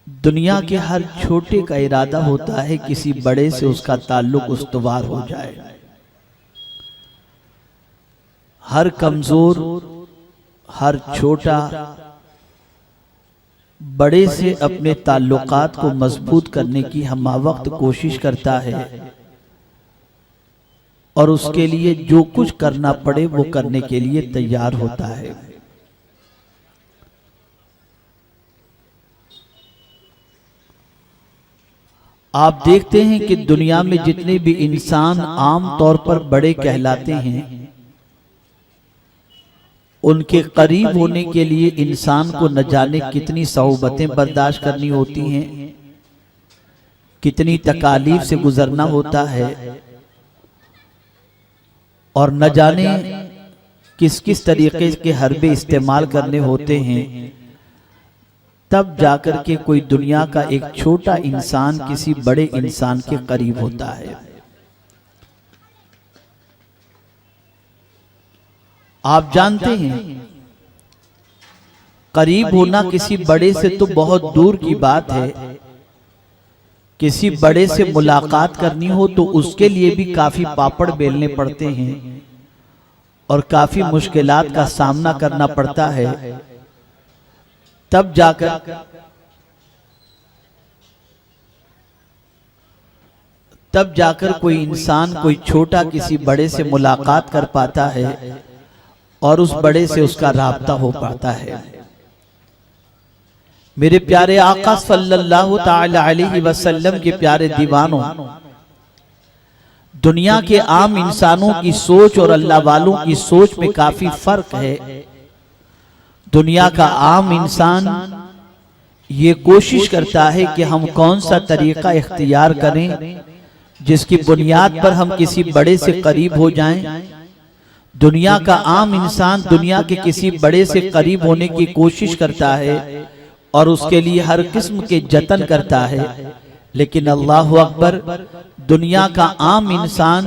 दुनिया के हर छोटे का इरादा होता है किसी बड़े से उसका ताल्लुक उस्तवार हो जाए। हर कमजोर, हर छोटा बड़े से अपने ताल्लुकात को मजबूत करने की हमावक्त कोशिश करता है और उसके लिए जो कुछ करना पड़े वो करने के लिए तैयार होता है। आप देखते हैं कि दुनिया में जितने भी इंसान आम तौर पर बड़े कहलाते हैं, उनके करीब होने के लिए इंसान को न जाने कितनी सौबतें बर्दाश्त करनी होती हैं, कितनी तकालीफ से गुजरना होता है और न जाने किस किस तरीके के हरबे इस्तेमाल करने होते हैं, तब जाकर के कोई दुनिया का एक छोटा इंसान किसी बड़े इंसान के करीब होता है। आप जानते हैं करीब होना किसी बड़े से तो बहुत दूर की बात है। किसी बड़े से मुलाकात करनी हो तो उसके लिए भी काफी पापड़ बेलने पड़ते हैं और काफी मुश्किलात का सामना करना पड़ता है। तब जाकर कोई इंसान कोई छोटा किसी बड़े से मुलाकात कर पाता है और उस बड़े से उसका राब्ता हो पाता है। मेरे प्यारे आका सल्लल्लाहु ताला अलैहि वसल्लम के प्यारे दीवानों, दुनिया के आम इंसानों की सोच और अल्लाह वालों की सोच में काफी फर्क है। दुनिया का आम इंसान ये कोशिश करता है कि हम कौन सा तरीका इख्तियार करें जिसकी बुनियाद पर हम किसी बड़े से करीब हो जाएं। दुनिया का आम इंसान दुनिया के किसी बड़े से करीब होने की कोशिश करता है और उसके लिए हर किस्म के जतन करता है, लेकिन अल्लाह अकबर, दुनिया का आम इंसान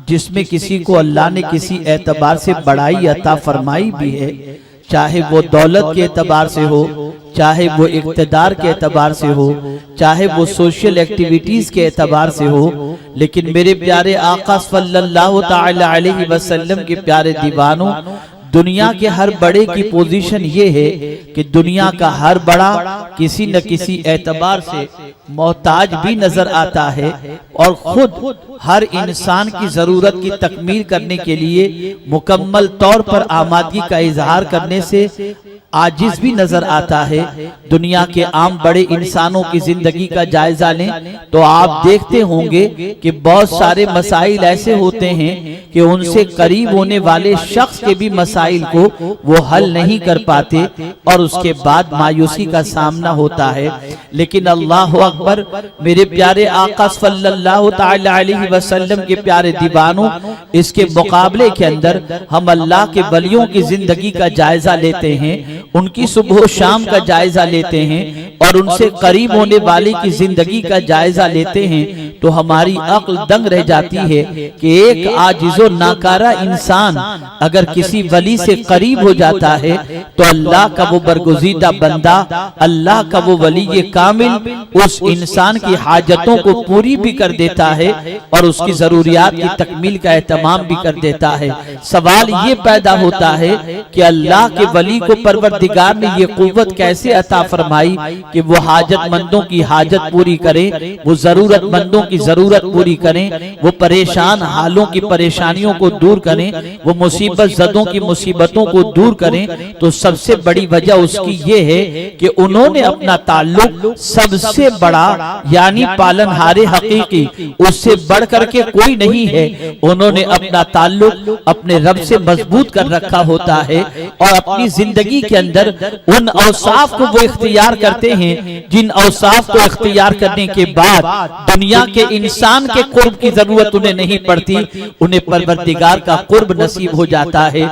जिसमें किसी को अल्लाह ने किसी एतबार से बड़ाई अता फरमाई भी है, चाहे वो दौलत के एतबार से हो, चाहे वो इक़्तिदार के एतबार से हो, चाहे वो सोशल एक्टिविटीज के एतबार से हो, लेकिन मेरे प्यारे आका सल्लल्लाहु ताला अलैहि वसल्लम के प्यारे दीवानों, दुनिया के हर बड़े की पोजीशन ये है कि दुनिया का हर बड़ा किसी न किसी एतबार से मोहताज भी नजर आता है और खुद हर इंसान की जरूरत की तकमील करने के लिए मुकम्मल तौर पर आमादगी का इजहार करने से आजिज भी नजर आता है। दुनिया के आम बड़े इंसानों की जिंदगी का जायजा लें तो आप देखते होंगे कि बहुत सारे मसाइल ऐसे होते हैं कि उनसे करीब होने वाले शख्स के भी मसाइल को वो हल नहीं कर पाते और उसके बाद मायूसी का सामना होता है। लेकिन अल्लाह अकबर, मेरे प्यारे आका सल्लल्लाहु ताला अलैहि वसल्लम के प्यारे दीवानों, इसके मुकाबले के अंदर हम अल्लाह के वलियों की जिंदगी का जायजा लेते हैं, उनकी सुबह शाम का जायजा लेते हैं और उनसे करीब होने वाले की जिंदगी का जायजा लेते हैं तो हमारी अक्ल दंग रह जाती है कि एक आजिज़ो नाकारा इंसान अगर किसी वली से करीब हो जाता है तो अल्लाह का वो बरगुज़ीदा बंदा, अल्लाह का वो वली ये कामिल उस इंसान की हाजतों को पूरी भी कर देता है और उसकी जरूरियात की तकमील का एहतमाम भी कर देता है। सवाल ये पैदा होता है कि अल्लाह के वली को परवरदिगार ने ये कुव्वत कैसे अता फरमाई कि वो हाजतमंदों की हाजत पूरी करें, वो जरूरतमंदों की जरूरत पूरी करें, वो परेशान हालों की परेशानियों को दूर करें, वो मुसीबत ज़दों की मुसीबतों को दूर करें। तो सबसे बड़ी वजह उसकी ये है कि उन्होंने अपना ताल्लुक सबसे बड़ा यानी पालनहारे हकीकी, उससे बढ़ करके कोई नहीं है, उन्होंने अपना ताल्लुक अपने रब से मजबूत कर रखा होता है और अपनी जिंदगी के अंदर उन औसाफ को वो इख्तियार करते हैं जिन औसाफ को इख्तियार करने के बाद दुनिया के इंसान के कुर्ब की जरूरत उन्हें नहीं पड़ती, उन्हें परवरदिगार का कुर्ब नसीब हो जाता है।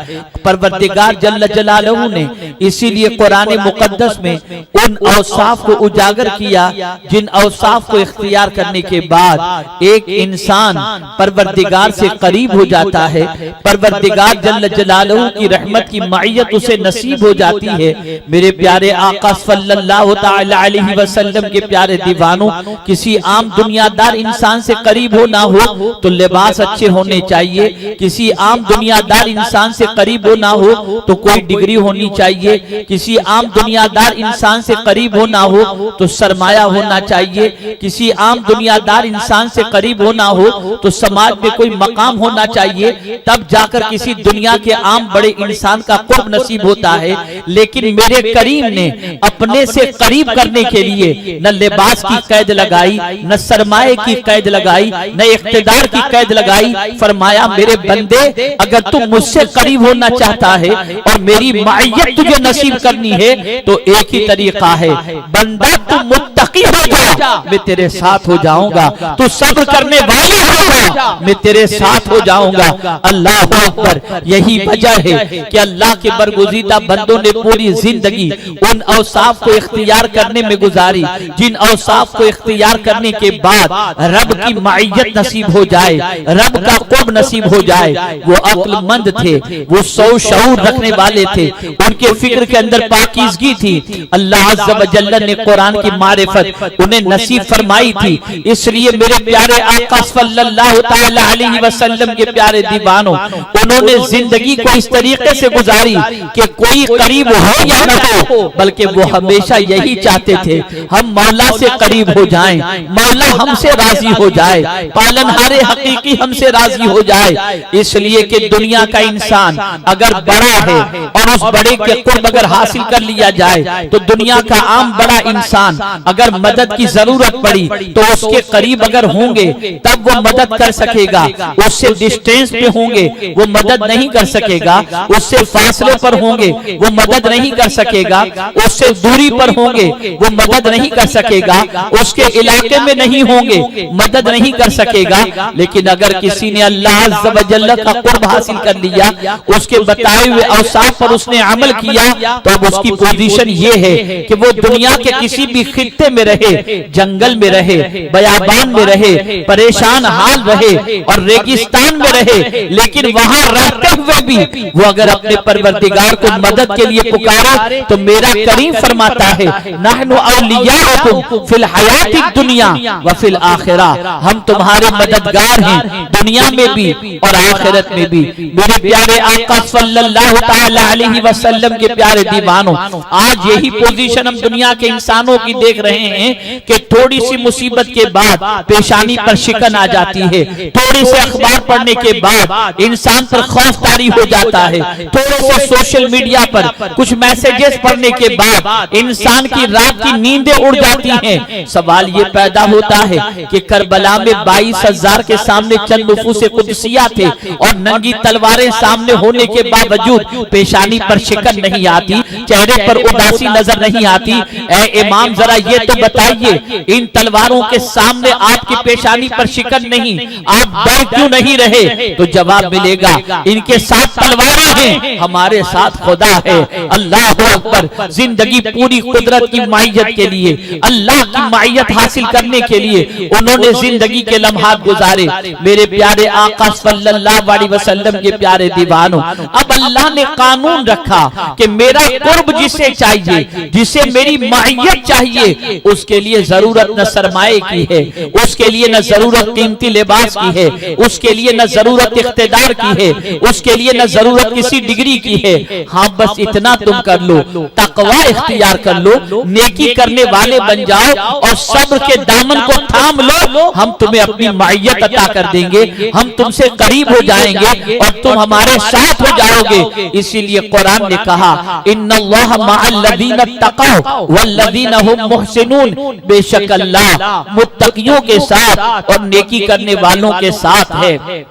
परवरदिगार जल्ल जलालहू ने इसीलिए कुरान मुकद्दस में उन औसाफ को उजागर किया जिन औसाफ को इख्तियार करने के बाद एक इंसान परवरदिगार से करीब हो जाता है, परवरदिगार जल्ल जलालहू की रहमत की मईयत उसे नसीब हो जाती है। मेरे प्यारे आका सल्लल्लाहु तआला अलैहि वसल्लम के प्यारे दीवानों, किसी आम दुनियादार इंसान से करीब हो ना हो तो लिबास अच्छे होने चाहिए, किसी आम दुनियादार इंसान से करीब हो ना हो तो कोई डिग्री होनी चाहिए, किसी आम दुनियादार इंसान से करीब हो ना हो तो सरमाया होना चाहिए, किसी आम दुनियादार इंसान से करीब हो ना हो तो समाज में कोई मकाम होना चाहिए, तब जाकर किसी दुनिया के आम बड़े इंसान का कुर्ब नसीब होता है। लेकिन मेरे करीम ने अपने से करीब करने के लिए न लिबास की कैद लगाई, न सरमाए की कैद लगाई, न इख्तिदार की कैद लगाई। फरमाया मेरे बंदे, अगर तू मुझसे करीब होना चाहता है और मेरी मईयत तुझे नसीब करनी है तो एक ही तरीका है, बंदा तू मुत्तकी हो जा, मैं तेरे साथ हो जाऊंगा, तू सब्र करने वाला हो जा, मैं तेरे साथ हो जाऊंगा। अल्लाह अकबर। यही वजह है कि अल्लाह के बरगुज़ीदा बंदों ने पूरी जिंदगी उन औसाफ को इख्तियार करने में गुजारी जिन औसाफ को इख्तियार करने के बाद रब की मईयत नसीब हो जाए, रब का कुर्ब नसीब हो जाए। वो अक्लमंद थे, वो शऊर रखने वाले थे, उनके फिक्र के अंदर पाकीज़गी थी। अल्लाह अज़्ज़ व जल्ल ने कुरान की मारिफत उन्हें नसीब फरमाई थी। इसलिए मेरे प्यारे आका सल्लल्लाहु तआला अलैहि वसल्लम के प्यारे दीवानों, उन्होंने जिंदगी को इस तरीके से गुजारी कि कोई करीब हो या न हो, बल्कि वो हमेशा यही चाहते थे हम मौला से करीब हो जाएं, मौला हमसे राजी हो जाए, पालनहारे हकीकी हमसे राजी हो जाए। इसलिए कि दुनिया का इंसान अगर बड़ा है और उस बड़े के कुर्ब अगर हासिल कर लिया जाए तो दुनिया का आम बड़ा इंसान अगर मदद की जरूरत पड़ी तो उसके करीब अगर होंगे तब वो मदद कर सकेगा, उससे डिस्टेंस पे होंगे वो मदद नहीं कर सकेगा, उससे फासले पर होंगे वो मदद नहीं कर सकेगा, उससे दूरी पर होंगे वो मदद नहीं कर सकेगा, उसके इलाके में नहीं होंगे मदद नहीं कर सकेगा। लेकिन अगर किसी ने अल्लाह अज़्ज़ व जल्ल का कुर्ब हासिल कर लिया, उसके बताए हुए औसाफ पर उसने अमल किया, तो अब उसकी पोजीशन ये है कि वो दुनिया के किसी भी खित्ते में रहे, जंगल में रहे, बयाबान में रहे, परेशान हाल रहे और रेगिस्तान में रहे, लेकिन वहां रहते हुए भी वो अगर अपने परवरदिगार को मदद के लिए पुकारे तो मेरा करीम फरमाता है नहनु औलियाउकुम फिल हयातिद दुनिया व फिल आखिरा, हम तुम्हारे मददगार हैं दुनिया में भी और आखिरत में भी। मेरे प्यारे आका सल्लल्लाहु तआला अलैहि वसल्लम के प्यारे दीवानों, आज यही पोजीशन हम दुनिया के इंसानों की देख रहे हैं कि थोड़ी सी मुसीबत के बाद पेशानी पर शिकन आ जाती है, थोड़ी से अखबार पढ़ने के बाद इंसान पर खौफ तारी हो जाता है, थोड़े से सोशल मीडिया पर कुछ मैसेजेस पढ़ने के बाद इंसान की रात की नींदें उड़ जाती हैं। सवाल ये पैदा होता है कि करबला में 22,000 के सामने चंद नुफूसे कुदसिया थे और नंगी तलवारें सामने होने के बावजूद पेशानी पर शिकन नहीं आती, चेहरे पर उदासी नजर नहीं आती। ऐ इमाम जरा ये तो बताइए, इन तलवारों के सामने आपकी पेशानी पर शिकन नहीं, आप डर क्यों नहीं रहे? तो जवाब मिलेगा इनके साथ तलवारें हैं, हमारे साथ खुदा है। अल्लाह अकबर। जिंदगी पूरी कुदरत की माइयत के लिए, अल्लाह की माइयत हासिल करने के लिए उन्होंने जिंदगी के लम्हात गुजारे। मेरे प्यारे आका सल्लल्लाहु अलैहि वसल्लम के प्यारे दीवानों, अब अल्लाह ने कानून रखा कि मेरा कुर्ब जिसे चाहिए, जिसे मेरी माइयत चाहिए, उसके लिए जरूरत न सरमाए की है, उसके लिए न जरूरत कीमती लिबास की है, उसके लिए न जरूरत इख्तिदार की है, उसके लिए न जरूरत किसी डिग्री की है। हाँ, बस इतना तुम कर लो, तकवा इख्तियार कर लो, नेकी करने वाले बन जाओ और सब्र के दामन को थाम लो, हम तुम्हें अपनी माइयत अता कर देंगे, हम तुमसे करीब हो जाएंगे और तुम हमारे साथ हो जाओगे। इसीलिए कुरान ने कहा इन्नल्लाह मअल्लज़ीना तक़ौ वल्लज़ीना हुम मुहसिनून, बेशक अल्लाह मुत्तकियों के साथ और नेकी करने वालों के साथ है।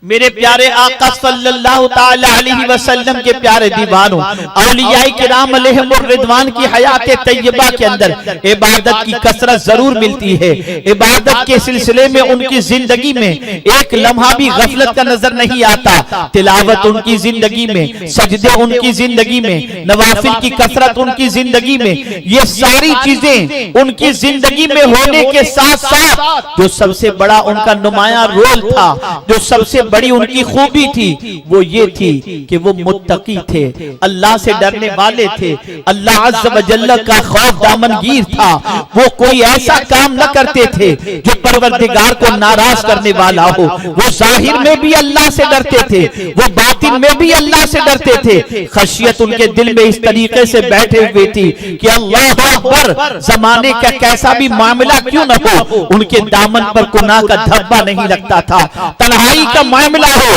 मेरे प्यारे आका सल्लल्लाहु ताला अलैहि वसल्लम के प्यारे दीवानों, औलियाए किराम अलैहिमुर रिदवान की हयात तैयबा के अंदर इबादत की कसरत जरूर मिलती है। इबादत के सिलसिले में उनकी जिंदगी में एक लम्हा भी गफलत का नजर नहीं आता। तिलावत उनकी जिंदगी में, सजदे उनकी जिंदगी में, नवाफिल की कसरत उनकी जिंदगी में, ये सारी चीजें उनकी जिंदगी में होने के साथ साथ जो सबसे बड़ा उनका नुमाया रोल था, जो सबसे बड़ी उनकी खूबी थी, वो ये थी कि वो मुत्तकी थे, अल्लाह से डरने वाले थे, अल्लाह अज़्ज़ व जल्ल का खौफ दामनगीर था। वो कोई ऐसा काम न करते थे जो परवरदिगार को नाराज करने वाला हो। वो जाहिर में भी अल्लाह से डरते थे, वो बातिन में भी अल्लाह से डरते थे। खशियत उनके दिल में इस तरीके से बैठे हुए थी कि अल्लाह अकबर, जमाने का कैसा भी मामला क्यों न हो, उनके दामन पर गुनाह का धब्बा नहीं लगता था। तन्हाई का मामला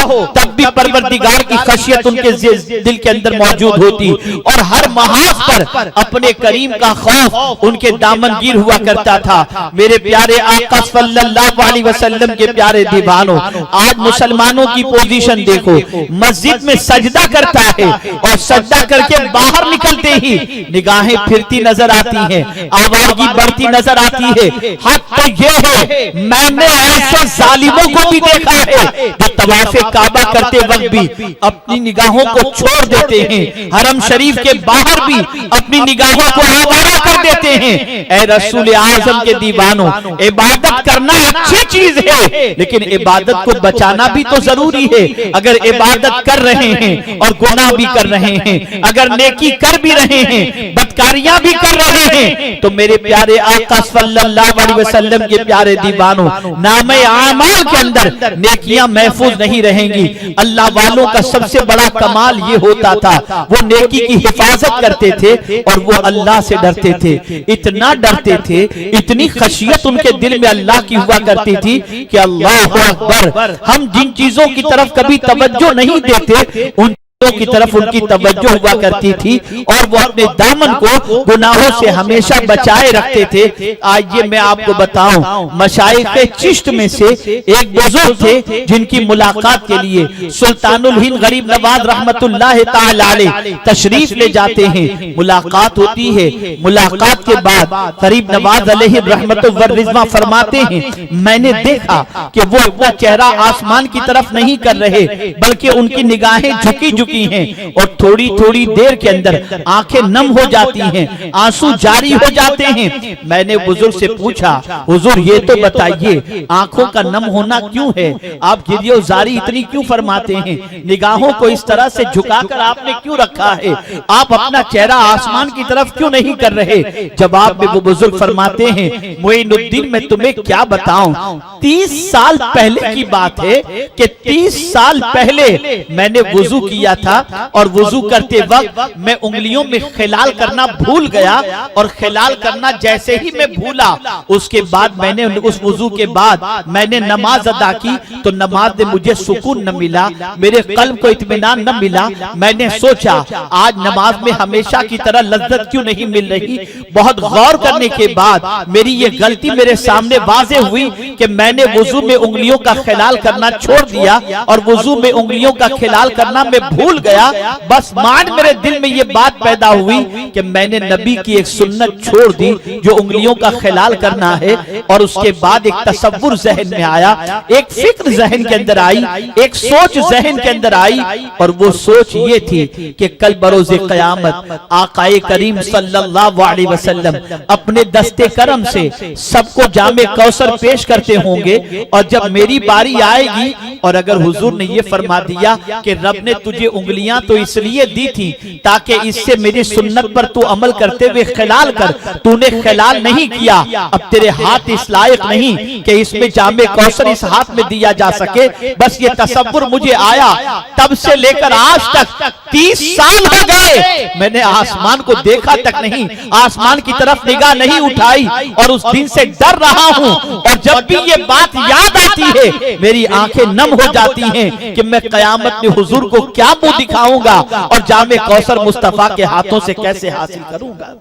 हो तब भी परवरदिगार की खशियत उनके दिल के अंदर मौजूद होती, और हर महाज पर अपने करीम का खौफ उनके दामनगीर हुआ करता था। मेरे प्यारे आका सल्लल्लाहु अलैहि वसल्लम के प्यारे दीवानों, आज मुसलमानों की पोजीशन देखो, मस्जिद में सजदा करता है और सजदा करके बाहर निकलते ही निगाहें फिरती नजर आती हैं, आवाज़ी बढ़ती नजर आती है। हद तो ये है, मैंने ऐसे जालिमों को भी देखा है जो तवाफ़े काबा करते वक्त भी अपनी निगाहों को छोड़ देते हैं, हरम शरीफ के बाहर भी अपनी निगाहों को आवारा कर देते हैं। ऐ रसूल आज़म के दीवानों, इबादत करना अच्छी चीज है, लेकिन इबादत को बचाना भी तो जरूरी है। अगर इबादत कर रहे हैं और गुनाह भी कर रहे हैं, अगर नेकी कर भी रहे हैं, बदकारियां भी कर रहे हैं, तो मेरे प्यारे आका सल्लल्लाहु अलैहि वसल्लम के प्यारे दीवानों, नामे आमाल के अंदर नेकियां महफूज नहीं रहेंगी। अल्लाह वालों का सबसे बड़ा कमाल ये होता था, वो नेकी की हिफाजत करते थे और वो अल्लाह से डरते थे। इतना डरते थे, इतनी खशियत उनके दिल में अल्लाह की हुआ करती थी कि अल्लाह अकबर, हम जिन चीजों की तरफ कभी तवज्जो नहीं देते उन की तरफ उनकी तवज्जो हुआ करती थी, और वो अपने दामन को गुनाहों से हमेशा बचाए रखते थे। आइए मैं आपको बताऊं, मशाइख़े चिश्त में से एक बुजुर्ग थे जिनकी मुलाकात के लिए सुल्तानुल हिंद गरीब नवाज रहमतुल्लाह ताला अलैह तशरीफ ले जाते हैं। मुलाकात होती है, मुलाकात के बाद गरीब नवाज अलैहि रहमतुल्लाह व रिज़वा फरमाते हैं, मैंने देखा कि वो अपना चेहरा आसमान की तरफ नहीं कर रहे, बल्कि उनकी निगाहें झुकी झुकी हैं और थोड़ी थोड़ी देर के अंदर आंखें नम हो जाती हैं, आंसू जारी हो जाते हैं। मैंने बुजुर्ग से पूछा, हुजूर ये तो बताइए आंखों का नम होना क्यों है, आप गिरियो जारी इतनी क्यों फरमाते हैं, निगाहों को इस तरह से झुकाकर आपने क्यों रखा है, आप अपना चेहरा आसमान की तरफ क्यों नहीं कर रहे। जवाब में वो बुजुर्ग फरमाते हैं, मोइनुद्दीन मैं तुम्हें क्या बताऊं, 30 साल पहले की बात है कि 30 साल पहले मैंने वुजू किया था और वुजू करते वक्त मैं उंगलियों में खिलाल करना भूल गया, और खिलाल करना जैसे ही मैं भूला उसके बाद मैंने उस वुजू के बाद मैंने नमाज अदा की तो नमाज में मुझे सुकून न मिला, मेरे कल्ब को इत्मीनान न मिला। मैंने सोचा आज नमाज में हमेशा की तरह लज्जत क्यों नहीं मिल रही। बहुत गौर करने के बाद मेरी ये गलती मेरे सामने वाज़े हुई कि मैंने वुजू में उंगलियों का खिलाल करना छोड़ दिया और वुजू में उंगलियों का खिलाल करना मैं भूल गया। बस मान मेरे दिल में ये बात पैदा हुई कि मैंने नबी की एक सुन्नत छोड़ दी जो उंगलियों का खिलाल करना है, और उसके बाद एक तसव्वुर ज़हन में आया, एक फिक्र ज़हन के अंदर आई, एक सोच ज़हन के अंदर आई, और वो सोच ये थी कि कल बरोज़े क़यामत आक़ाए करीम सल्लल्लाहु अलैहि वसल्लम अपने दस्ते करम से सबको जामे कौसर पेश करते होंगे, और जब मेरी बारी आएगी और अगर हुजूर ने ये फरमा दिया कि रब ने तुझे उंगलियां तो इसलिए दी थी ताकि इससे मेरी सुन्नत पर तू अमल करते हुए खिलाल कर, तूने खिलाल नहीं किया, अब तेरे हाथ इस लायक नहीं कि इसमें जामे कौसर इस हाथ में दिया जा सके। बस ये तसव्वुर मुझे आया, तब से लेकर आज तक 30 साल हो गए मैंने आसमान को देखा तक नहीं, आसमान की तरफ निगाह नहीं उठाई, और उस दिन से डर रहा हूं। और जब भी ये बात याद आती है मेरी आंखें नम हो जाती हैं कि मैं कयामत में हुजूर को क्या मुंह दिखाऊंगा और जामे कौसर मुस्तफा के हाथों से कैसे हासिल करूंगा।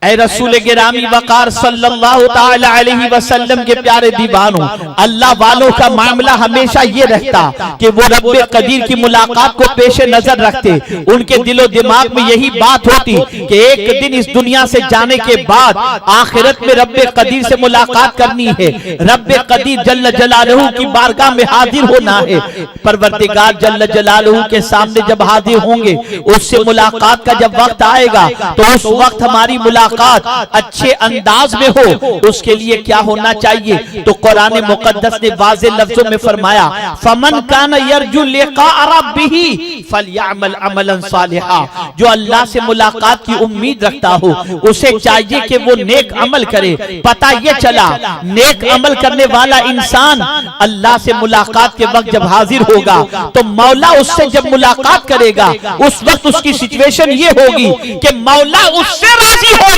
ऐ रसूल गिरामी वकार सल्लल्लाहु ताला अलैहि वसल्लम के प्यारे दीवानों, अल्लाह वालों का मामला हमेशा ये रहता कि वो रब्बे कदीर की मुलाकात को पेश नजर रखते। उनके दिलो दिमाग में यही बात होती कि एक दिन इस दुनिया से जाने के बाद आखिरत में रब्बे कदीर से मुलाकात करनी है, रब्बे कदीर जल्ल जलालहू की बारगाह में हाजिर होना है। परवरदिगार जल्ल जलालहू के सामने जब हाजिर होंगे, उससे मुलाकात का जब वक्त आएगा तो उस वक्त हमारी मुलाकात अच्छे अंदाज में हो, उसके लिए क्या होना चाहिए? तो कुरान मुकद्दस ने वाज़ेह लफ्जों में फरमाया, फमन कान यरजू लिका रब्बिही फलयअमल अमलन सालिहा। जो अल्लाह से मुलाकात की उम्मीद रखता हो, उसे चाहिए कि वो नेक अमल करे। पता ये चला, नेक अमल करने वाला इंसान अल्लाह से मुलाकात के वक्त जब हाजिर होगा तो मौला उससे जब मुलाकात करेगा, उस वक्त उसकी सिचुएशन ये होगी कि मौला उससे राजी होगा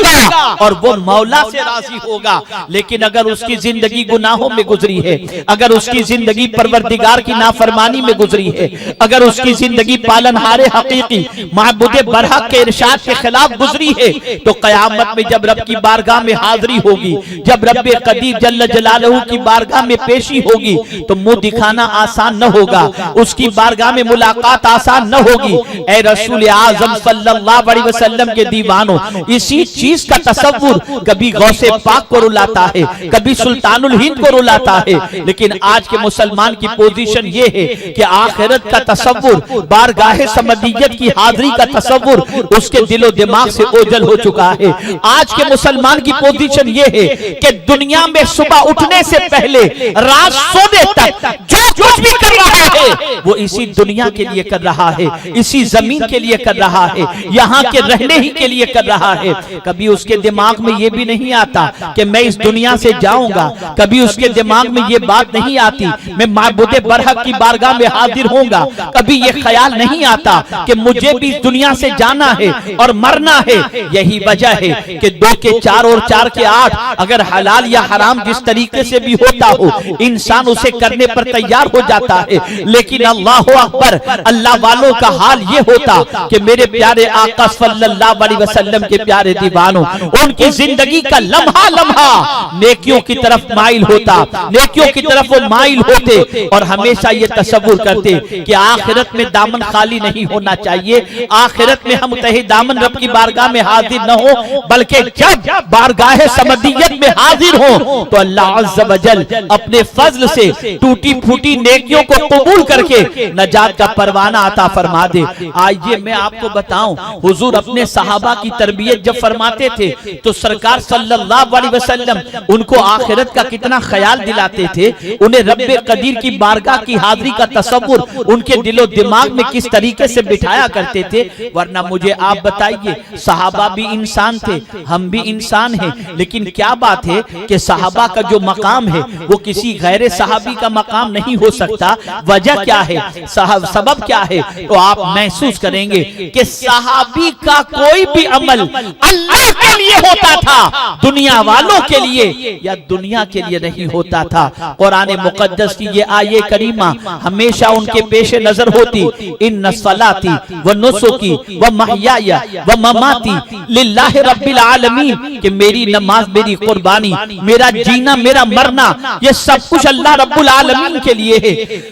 और वो मौला से राजी होगा। लेकिन अगर उसकी जिंदगी गुनाहों में गुजरी है, अगर उसकी जिंदगी परवरदिगार की नाफरमानी में गुजरी है, अगर उसकी जिंदगी पालनहारे हकीकी महबूदे बरहक के इरशाद के खिलाफ गुजरी है, तो कयामत में जब रब की बारगाह में हाजिरी होगी, जब रब्बे कदीर जल्ल जलालहू की बारगाह में पेशी होगी, तो मुंह दिखाना आसान न होगा, उसकी बारगाह में मुलाकात आसान न होगी। ऐ रसूल आज़म सल्लल्लाहु अलैहि वसल्लम के दीवानों, इसी चीज का तसव्वुर कभी गौसे पाक को रुलाता है, कभी सुल्तानुल हिंद को रुलाता है। लेकिन आज के मुसलमान की पोजीशन ये है कि आखिरत का तसव्वुर, बारगाहे समदियत की हाजिरी का तसव्वुर उसके दिलो दिमाग से ओझल हो चुका है। आज के मुसलमान की पोजीशन ये है कि दुनिया में सुबह उठने से पहले रात सोने तक जो कुछ भी कर रहा है वो इसी दुनिया के लिए कर रहा है, इसी जमीन के लिए कर रहा है, यहाँ के रहने ही के लिए कर रहा है। कभी उसके दिमाग में ये भी नहीं आता कि मैं इस दुनिया से जाऊंगा, कभी उसके दिमाग में ये बात नहीं आती मैं माबूदे बरहक की बारगाह में हाजिर होऊंगा, कभी ये ख्याल नहीं आता कि मुझे भी इस दुनिया से जाना है और मरना है। यही वजह है कि 2 के 4 और 4 के 8 अगर हलाल या हराम जिस तरीके से भी होता हो, इंसान उसे करने पर तैयार हो जाता है। लेकिन अल्लाहु अकबर, अल्लाह वालों का हाल ये होता कि मेरे प्यारे आका सल्लल्लाहु अलैहि वसल्लम के प्यारे दीवानों, उनकी जिंदगी का लम्हा लम्हा नेकियों की तरफ माइल होता, नेकियों की तरफ वो माइल होते और हमेशा ये तसव्वुर करते कि आखिरत में दामन खाली नहीं होना चाहिए, आखिरत में हम तहे दामन रब की बारगाह में हाजिर न हो, बल्कि जब बारगाह समदियत में हाजिर हो तो अल्लाह अज़्ज़ व जल अपने फजल से टूटी फूटी नेकियों को कबूल करके नजात का परवाना अता फरमा दे। आइए मैं आपको बताऊं, हुजूर अपने सहाबा की तरबियत जब फरमाते थे तो सरकार सल्लल्लाहु अलैहि वसल्लम उनको आखिरत का कितना ख्याल दिलाते थे, उन्हें रब्बे कदीर की बारगाह की हाजिरी का तसव्वुर उनके दिलो दिमाग में किस तरीके से बिठाया करते थे। वरना मुझे आप बताइए, सहाबा भी इंसान थे, हम भी इंसान हैं, लेकिन क्या बात है कि सहाबा का जो मकाम है वो किसी गैर सहाबी का मकाम नहीं हो सकता। वजह क्या है, सबब क्या है? तो आप महसूस करेंगे कि सहाबी का कोई भी अमल अल्लाह के लिए होता था, दुनिया वालों के लिए या दुनिया के लिए नहीं होता था। कुरान मुकद्दस की ये आये करीमा हमेशा उनके पेश नजर होती, इन्ना सलाती व नुसुकी व महयाया व ममाती लिल्लाहि रब्बिल आलमीन, कि मेरी नमाज, मेरी कुर्बानी, मेरा जीना, मेरा मरना, ये सब कुछ अल्लाह रब्बुल आलमीन के लिए है।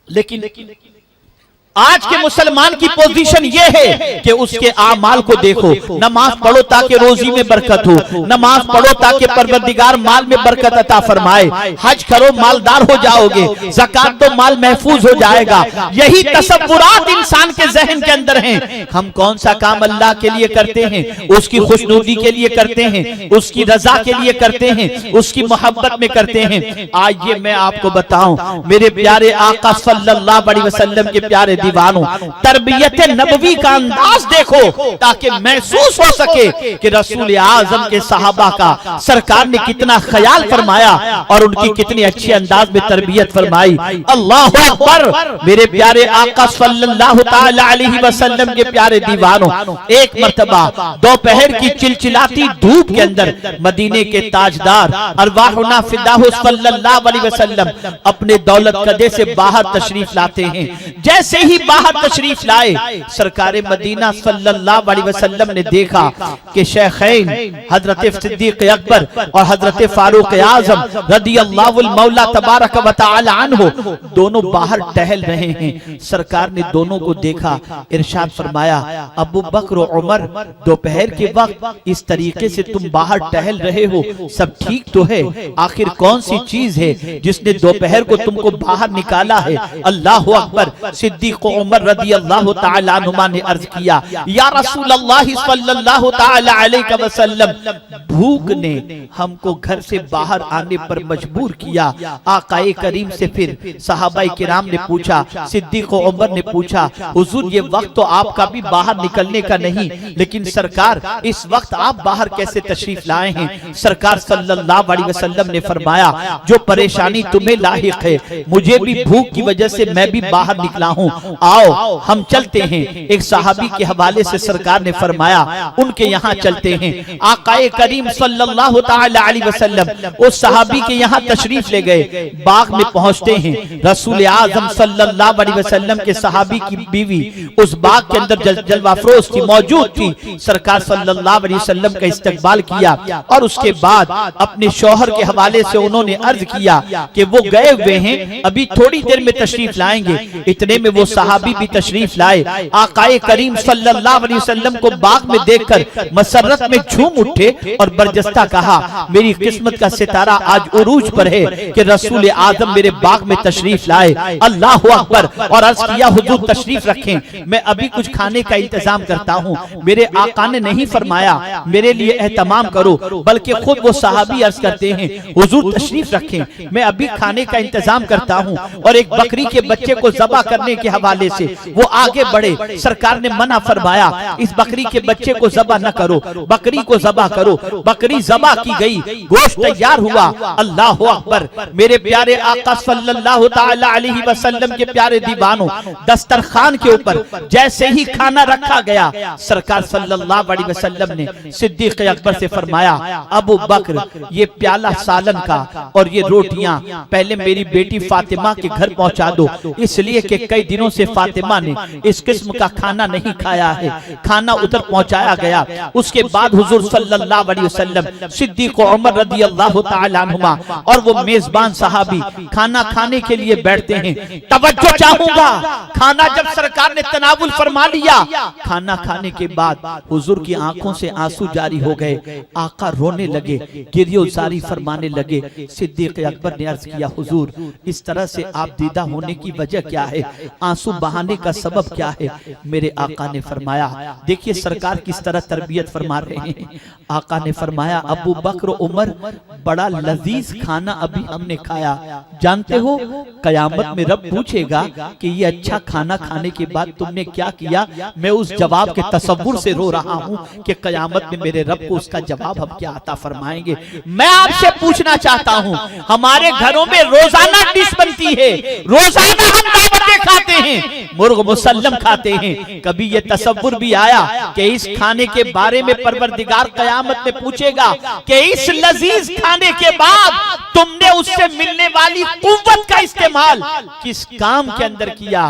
लेकिन आज के मुसलमान की पोजीशन ये है कि उसके आमाल को देखो, नमाज पढ़ो ताकि रोजी में बरकत हो, नमाज पढ़ो ताकि परवरदिगार माल में बरकत अता फरमाए, हज करो मालदार हो जाओगे, ज़कात दो माल महफूज हो जाएगा। यही तसव्वुरात इंसान के जहन के अंदर हैं। हम कौन सा काम अल्लाह के लिए करते हैं? उसकी खुशनुदी के लिए करते हैं, उसकी रजा के लिए करते हैं, उसकी मोहब्बत में करते हैं। आइए मैं आपको बताऊं, मेरे प्यारे आका सल्लल्लाहु अलैहि वसल्लम के प्यारे दीवानों, तरबियत नबवी का अंदाज देखो ताकि महसूस हो सके कि रसूल आजम के सहाबा का सरकार ने कितना ख्याल फरमाया और उनकी कितनी अच्छी अंदाज में तरबियत फरमाई। अल्लाहु अकबर। मेरे प्यारे आका सल्लल्लाहु ताला अलैहि वसल्लम के प्यारे दीवानों, एक मर्तबा दोपहर की चिलचिलाती धूप के अंदर मदीने के ताजदार अरवाहुना फिदाहु सल्लल्लाहु अलैहि वसल्लम अपने दौलत कदे से बाहर तशरीफ लाते हैं। जैसे ही ही बाहर तशरीफ लाए, सरकार मदीना सल्लल्लाहु अलैहि वसल्लम ने देखा कि शेखैन हजरत सिद्दीक अकबर और हजरत फारूक आजम रदियल्लाहु मौला तबारक व तआला अन्हु दोनों बाहर टहल रहे हैं। सरकार ने दोनों को देखा, इरशाद फरमाया, अबू बकर और उमर, दोपहर के वक्त इस तरीके से तुम बाहर टहल रहे हो, सब ठीक तो है? आखिर कौन सी चीज है जिसने दोपहर को तुमको बाहर निकाला है? अल्लाहु अकबर। सिद्दीक उमर रदियल्लाहु तआला अन्हुमा ने अर्ज किया, या रसूल अल्लाह सल्लल्लाहु तआला अलैहि वसल्लम, भूख ने हमको घर से बाहर आने पर मजबूर किया। आकाए करीम से फिर सहाबाए किराम ने पूछा, सिद्दीक उमर ने पूछा, हुजूर ये वक्त तो आपका भी बाहर निकलने का नहीं, लेकिन सरकार इस वक्त आप बाहर कैसे तशरीफ लाए हैं? सरकार सल्लल्लाहु अलैहि वसल्लम ने फरमाया, जो परेशानी तुम्हें लाहिक है, मुझे भी भूख की वजह से मैं भी बाहर निकला हूँ, आओ हम चलते हैं। एक सहाबी के हवाले से सरकार ने फरमाया, उनके यहाँ चलते हैं। आकाए करीम सल्लल्लाहु तआला अलैहि वसल्लम उस सहाबी के यहाँ तशरीफ ले गए। बाग में पहुंचते हैं, रसूल आजम सल्लल्लाहु अलैहि वसल्लम के सहाबी की बीवी उस बाग के अंदर जलवाफरोज थी, मौजूद थी। सरकार सल्लल्लाहु अलैहि वसल्लम का इस्तकबाल किया और उसके बाद अपने शौहर के हवाले से उन्होंने अर्ज किया कि वो गए हुए हैं, अभी थोड़ी देर में तशरीफ लाएंगे। इतने में वो सहाबी भी तशरीफ लाए। आकाए करीम सल्लल्लाहु अलैहि वसल्लम को बाग में देखकर मसरत में झूम उठे और बरजस्ता कहा, मेरी किस्मत का सितारा आज उरूज पर है कि रसूल आजम मेरे बाग में तशरीफ लाए। अल्लाहु अकबर। और अर्ज किया, हुजूर तशरीफ रखें, मैं अभी कुछ खाने का इंतजाम करता हूँ। मेरे आका ने नहीं फरमाया मेरे लिए एहतमाम करो, बल्कि खुद वो सहाबी अर्ज करते हैं, हुजूर तशरीफ रखें, मैं अभी खाने का इंतजाम करता हूँ। और एक बकरी के बच्चे को ज़बा करने के हवाले से वो आगे बढ़े। सरकार ने मना फरमाया, इस बकरी के बच्चे को ज़बा न करो, बकरी को ज़बा करो। बकरी ज़बा की गई, गोश्त तैयार हुआ। अल्लाहु अकबर। मेरे प्यारे आका सल्लल्लाहु तआला अलैहि वसल्लम के प्यारे दीवानों, दस्तरखान के ऊपर जैसे ही खाना रखा गया, सरकार सल्लल्लाहु अलैहि वसल्लम ने सिद्दीक अकबर से फरमाया, अबू बकर, ये प्याला सालन का और ये रोटियां पहले मेरी बेटी फातिमा के घर पहुंचा दो, इसलिए कि कई दिनों से फातिमा ने इस किस्म का खाना नहीं खाया है। खाना उधर पहुंचाया गया। उसके बाद हुजूर सल्लल्लाहु अलैहि वसल्लम, सिद्दीक उमर रदियल्लाहु तआला अन्हुमा और वो मेजबान सहाबी खाना खाने के लिए बैठते हैं। तवज्जो चाहूंगा, खाना जब सरकार ने तनावुल फरमा लिया, खाना खाने के बाद हुजूर की आंखों से आंसू जारी हो गए। आका रोने लगे, गिरियोजारी फरमाने लगे। सिद्दीक अकबर ने अर्ज किया, हुजूर इस तरह से आप दीदा होने की वजह क्या है? आंसू बहाने का सबब क्या है? मेरे आका ने फरमाया, देखिए सरकार किस तरह तरबियत फरमा रहे हैं। आका ने फरमाया, अबू बकर उमर, बड़ा लजीज खाना अभी हमने खाया। जानते हो कयामत में रब पूछेगा कि ये अच्छा खाना खाने के बाद तुमने क्या किया? मैं उस जवाब के तसव्वुर से रो रहा हूँ कि कयामत में मेरे रब को उसका जवाब हम क्या अता फरमाएंगे। मैं आपसे पूछना चाहता हूँ, हमारे घरों में रोजाना डिश बनती है, रोजाना हम दावतें खाते हैं, मुर्ग मुसल्लम खाते हैं। कभी ये तसव्वुर भी आया कि इस खाने के बारे में परवरदिगार कयामत में पूछेगा कि इस लजीज खाने के बाद तुमने उससे मिलने वाली कुव्वत का इस्तेमाल किस काम के अंदर किया?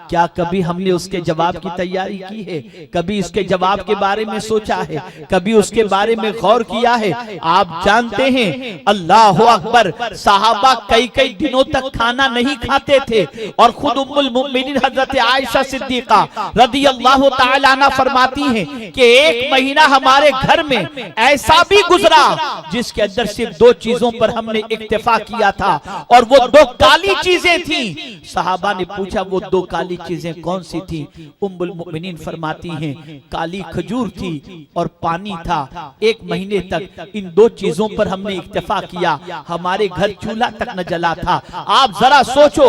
क्या कभी हमने उसके जवाब की तैयारी की है? कभी उसके जवाब के बारे में सोचा है? कभी उसके बारे में गौर किया है? आप जानते हैं, अल्लाह अकबर, सहाबा कई कई दिनों तक खाना नहीं खाते थे और खुद उम्मुल मुमिनीन हजरत आयशा सिद्दीका रदियल्लाहु तआला अन्हा फरमाती हैं कि एक महीना हमारे घर में ऐसा भी गुजरा जिसके अंदर सिर्फ दो चीजों पर हमने इक्तिफा किया था और वो दो काली चीजें थी। सहाबा ने पूछा, वो दो काली चीजें कौन सी थी? उम्मुल मुमिनीन फरमाती हैं, काली खजूर थी और पानी था। एक महीने तक इन दो चीजों पर हमने इक्तिफा किया, हमारे घर चूल्हा तक न जला था। आप जरा सोचो,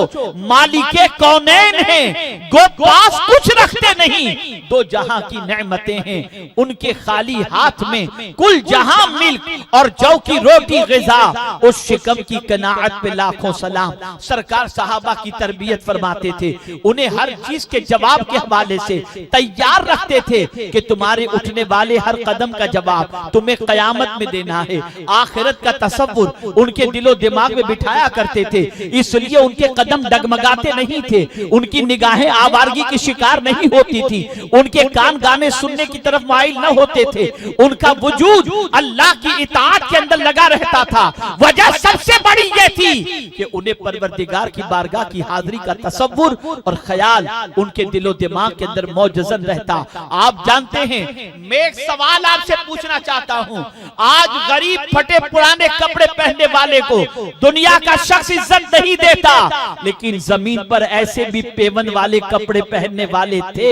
मालिके कौनैन हैं, गो पास कुछ रखते नहीं, दो जहां की नेमतें हैं, उनके खाली हाथ में कुल जहां मिल्क और जौ की रोटी गिज़ा, उस शिकम की कनाअत पे लाखों सलाम। सरकार सहाबा की तरबियत फरमाते थे, उन्हें हर चीज के जवाब के हवाले से तैयार रखते थे कि तुम्हारे उठने वाले हर कदम का जवाब तुम्हें कयामत में देना है। आखिरत का तसव्वुर उनके दिलो दिमाग में बिठाया करते थे, इसलिए उनके कदम डगमगाते नहीं थे, उनकी उनकी निगाहें आवारगी की शिकार नहीं होती थी, उनके कान गाने सुनने की तरफ माइल न होते थे, उनका वजूद अल्लाह की इताअत के अंदर लगा रहता था। वजह सबसे बड़ी ये थी कि उन्हें परवरदिगार की बारगाह की हाजिरी का तसव्वुर और ख्याल उनके दिलो दिमाग के अंदर मौजूद रहता। आप जानते हैं, मैं एक सवाल आपसे पूछना चाहता हूं, आज गरीब फटे पुराने कपड़े पहनने वाले को दुनिया का शख्स इज्जत नहीं देता, लेकिन जमीन पर ऐसे भी पेवन वाले कपड़े पहनने वाले थे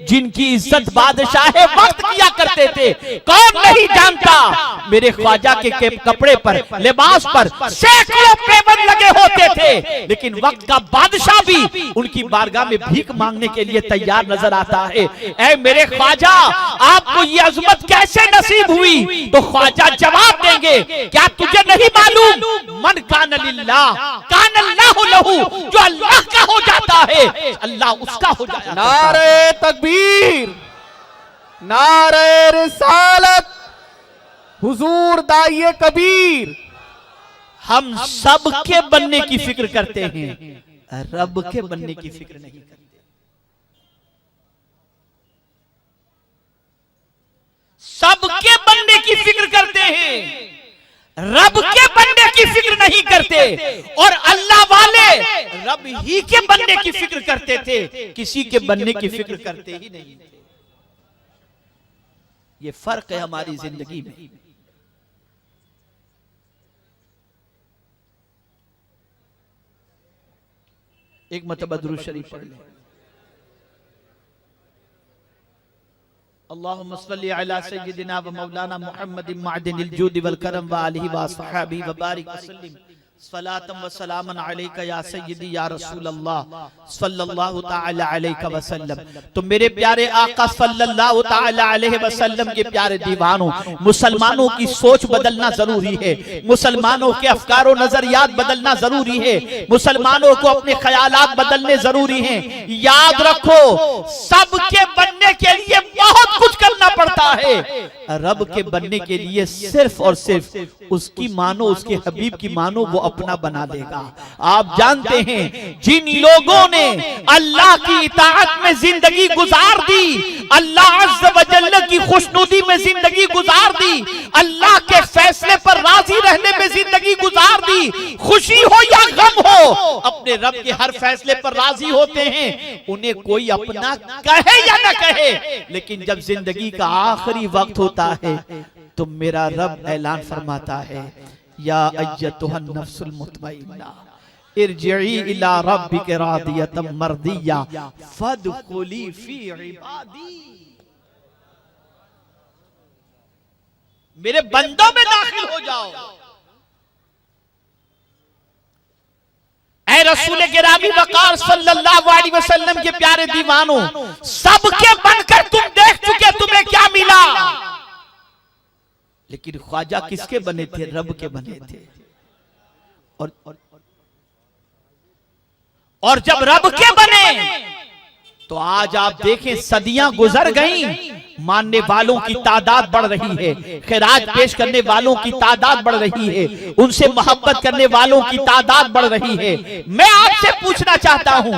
जिनकी इज्जत बादशाह वक्त किया करते थे। कौन नहीं जानता, मेरे ख्वाजा के कपड़े पर, लिबास पर सैकड़ों पेवन लगे होते थे, लेकिन वक्त का बादशाह भी उनकी बारगाह में भीख मांगने के लिए तैयार नजर आता है। ऐ मेरे ख्वाजा, आपको ये अजमत कैसे नसीब हुई? तो ख्वाजा जवाब देंगे, क्या तुझे नहीं मालूम, मन कान लिल्लाह कान अल्लाहु लहू, जो अल्लाह का हो जाता है अल्लाह उसका हो जाता है। नारे तकबीर, नारे रिसालत, हुजूर दाइए कबीर। हम सब के बनने की फिक्र करते हैं, रब के बनने की फिक्र नहीं करते। सबके बनने की फिक्र करते हैं, रब के बनने की फिक्र नहीं करते। और अल्लाह वाले रब ही के बनने की फिक्र करते थे, किसी के बनने की फिक्र करते ही नहीं थे। ये फर्क है हमारी जिंदगी में। एक मरतबा दुरूद शरीफ पढ़ लें। अल्लाहुम्मा सल्ली अला सय्यिदिना व मौलाना मुहम्मदिन मअदिनिल जूदि वल करम व आलिहि व अस्हाबिहि व बारिक वसल्लिम सलातम व सलामन अलैका या सय्यदी या रसूल अल्लाह सल्लल्लाहु तआला अलैहि वसल्लम। तो मेरे प्यारे आका सल्लल्लाहु तआला अलैहि वसल्लम के प्यारे दीवानों, मुसलमानों की सोच बदलना जरूरी है, मुसलमानों के अफकार और नजरियात बदलना जरूरी है, मुसलमानों को अपने ख्यालात बदलने जरूरी हैं। याद रखो, सबके बनने के लिए बहुत कुछ करना पड़ता है, रब के बनने के लिए सिर्फ और सिर्फ उसकी मानो, उसके हबीब की मानो, वो अपना बना देगा। आप जानते हैं, जिन लोगों ने अल्लाह की इताअत में जिंदगी गुजार दी, अल्लाह अज़्ज़ व जल्ल की खुशनुदी में जिंदगी गुजार दी, अल्लाह के फैसले पर राजी रहने में जिंदगी गुजार दी, खुशी हो या गम हो अपने रब के हर फैसले पर राजी होते हैं। उन्हें कोई अपना कहे या न कहे, लेकिन जब जिंदगी का आखिरी वक्त होता है तो मेरा रब ऐलान फरमाता है, या अय्यतुहन नफ्सुल मुतमइन्ना इरजिई इला रब्बिक रादियतम मर्दिया फदखुली फी इबादी। मेरे बंदों में दाखिल हो जाओ। ऐ रसूल गिरामी वकार सल्लल्लाहु अलैहि वसल्लम के प्यारे दीवानों, सबके बनकर तुम देख चुके, तुम्हें क्या मिला? लेकिन ख्वाजा किसके बने थे? रब के बने थे। और जब रब के बने तो आज आप देखें, सदियां गुजर गईं, मानने वालों की तादाद बढ़ रही है, खैरात पेश करने वालों की तादाद बढ़ रही है, उनसे मोहब्बत करने वालों की तादाद बढ़ रही है। मैं आपसे पूछना चाहता हूं,